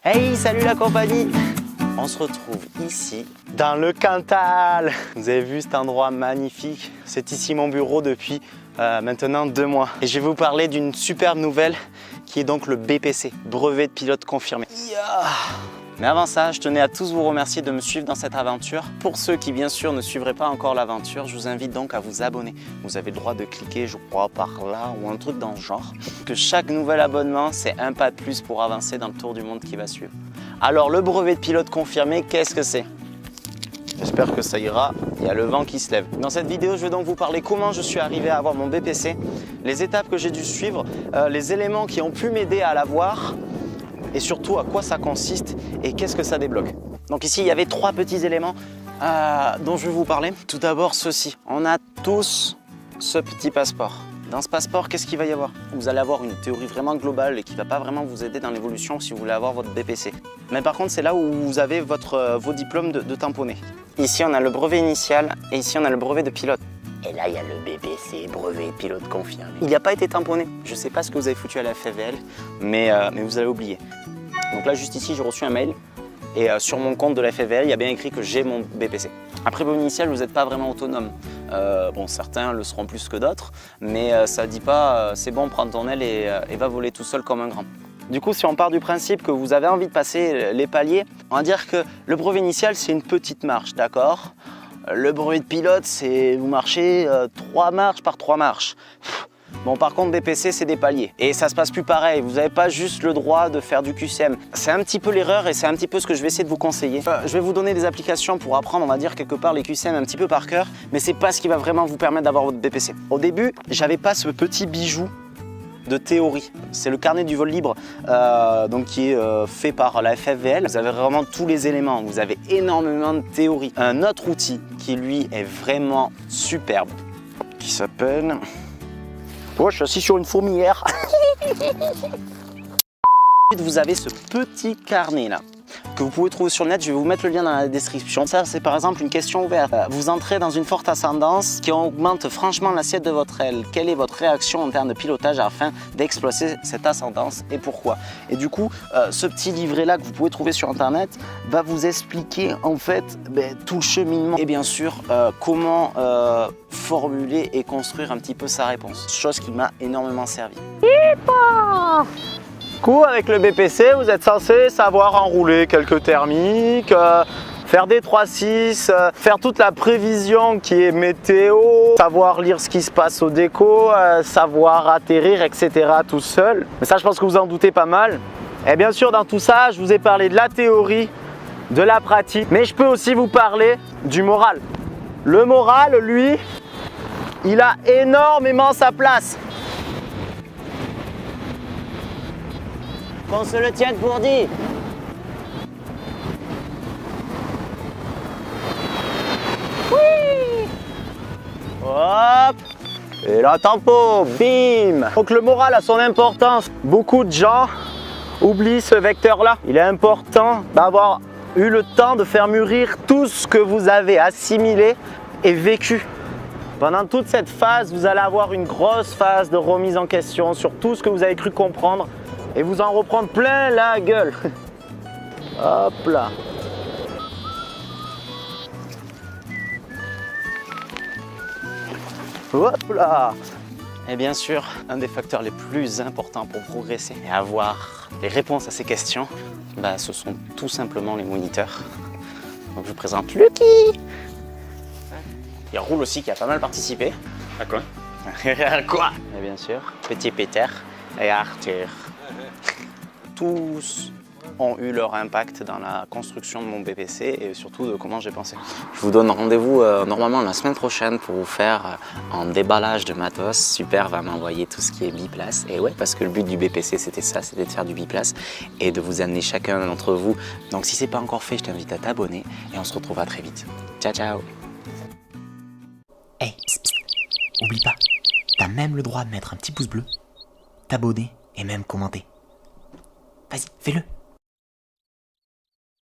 Hey, salut la compagnie! On se retrouve ici, dans le Cantal. Vous avez vu cet endroit magnifique? C'est ici mon bureau depuis maintenant 2 mois. Et je vais vous parler d'une superbe nouvelle qui est donc le BPC, brevet de pilote confirmé. Yeah. Mais avant ça, je tenais à tous vous remercier de me suivre dans cette aventure. Pour ceux qui, bien sûr, ne suivraient pas encore l'aventure, je vous invite donc à vous abonner. Vous avez le droit de cliquer, je crois, par là ou un truc dans ce genre. Que chaque nouvel abonnement, c'est un pas de plus pour avancer dans le tour du monde qui va suivre. Alors, le brevet de pilote confirmé, qu'est-ce que c'est? J'espère que ça ira, il y a le vent qui se lève. Dans cette vidéo, je vais donc vous parler comment je suis arrivé à avoir mon BPC, les étapes que j'ai dû suivre, les éléments qui ont pu m'aider à l'avoir, et surtout à quoi ça consiste et qu'est-ce que ça débloque. Donc ici, il y avait 3 petits éléments dont je vais vous parler. Tout d'abord, ceci. On a tous ce petit passeport. Dans ce passeport, qu'est-ce qu'il va y avoir? Vous allez avoir une théorie vraiment globale et qui ne va pas vraiment vous aider dans l'évolution si vous voulez avoir votre BPC. Mais par contre, c'est là où vous avez vos diplômes de tamponné. Ici, on a le brevet initial et ici, on a le brevet de pilote. Et là, il y a le BPC, brevet pilote confirmé. Il n'a pas été tamponné. Je ne sais pas ce que vous avez foutu à la FVL, mais vous avez oublié. Donc là, juste ici, j'ai reçu un mail. Et sur mon compte de la FVL, il y a bien écrit que j'ai mon BPC. Après brevet initial, vous n'êtes pas vraiment autonome. Bon, certains le seront plus que d'autres, mais ça ne dit pas c'est bon, prends ton aile et va voler tout seul comme un grand. Du coup, si on part du principe que vous avez envie de passer les paliers, on va dire que le brevet initial, c'est une petite marche, d'accord? Le brevet de pilote, c'est vous marchez 3 marches par 3 marches. Bon, par contre, BPC, c'est des paliers. Et ça se passe plus pareil. Vous n'avez pas juste le droit de faire du QCM. C'est un petit peu l'erreur et c'est un petit peu ce que je vais essayer de vous conseiller. Je vais vous donner des applications pour apprendre, on va dire, quelque part les QCM un petit peu par cœur, mais c'est pas ce qui va vraiment vous permettre d'avoir votre BPC. Au début, j'avais pas ce petit bijou de théorie. C'est le carnet du vol libre donc qui est fait par la FFVL. Vous avez vraiment tous les éléments. Vous avez énormément de théorie. Un autre outil qui, lui, est vraiment superbe, qui s'appelle... Oh, je suis assis sur une fourmilière. Vous avez ce petit carnet là que vous pouvez trouver sur le net. Je vais vous mettre le lien dans la description. Ça, c'est par exemple une question ouverte. Vous entrez dans une forte ascendance qui augmente franchement l'assiette de votre aile. Quelle est votre réaction en termes de pilotage afin d'exploiter cette ascendance et pourquoi? Et du coup, ce petit livret là que vous pouvez trouver sur internet va vous expliquer en fait tout le cheminement et bien sûr comment formuler et construire un petit peu sa réponse. Chose qui m'a énormément servi. Du coup, avec le BPC, vous êtes censé savoir enrouler quelques thermiques, faire des 3-6, faire toute la prévision qui est météo, savoir lire ce qui se passe au déco, savoir atterrir, etc. tout seul. Mais ça, je pense que vous en doutez pas mal. Et bien sûr, dans tout ça, je vous ai parlé de la théorie, de la pratique, mais je peux aussi vous parler du moral. Le moral, lui, il a énormément sa place. Qu'on se le tienne pour dit. Oui. Hop. Et la tempo, bim. Donc le moral a son importance. Beaucoup de gens oublient ce vecteur-là. Il est important d'avoir eu le temps de faire mûrir tout ce que vous avez assimilé et vécu. Pendant toute cette phase, vous allez avoir une grosse phase de remise en question sur tout ce que vous avez cru comprendre. Et vous en reprendre plein la gueule. Hop là. Hop là. Et bien sûr, un des facteurs les plus importants pour progresser et avoir les réponses à ces questions, ce sont tout simplement les moniteurs. Donc je vous présente Lucky. Il roule aussi, qui a pas mal participé. À quoi? À quoi? Et bien sûr, Petit Peter et Arthur. Tous ont eu leur impact dans la construction de mon BPC et surtout de comment j'ai pensé. Je vous donne rendez-vous normalement la semaine prochaine pour vous faire un déballage de matos. Super va m'envoyer tout ce qui est biplace. Et ouais, parce que le but du BPC c'était ça, c'était de faire du biplace et de vous amener chacun d'entre vous. Donc si c'est pas encore fait, je t'invite à t'abonner et on se retrouvera très vite. Ciao ciao. Hey, psst, psst. Oublie pas, t'as même le droit de mettre un petit pouce bleu, t'abonner et même commenter. Vas-y, fais-le.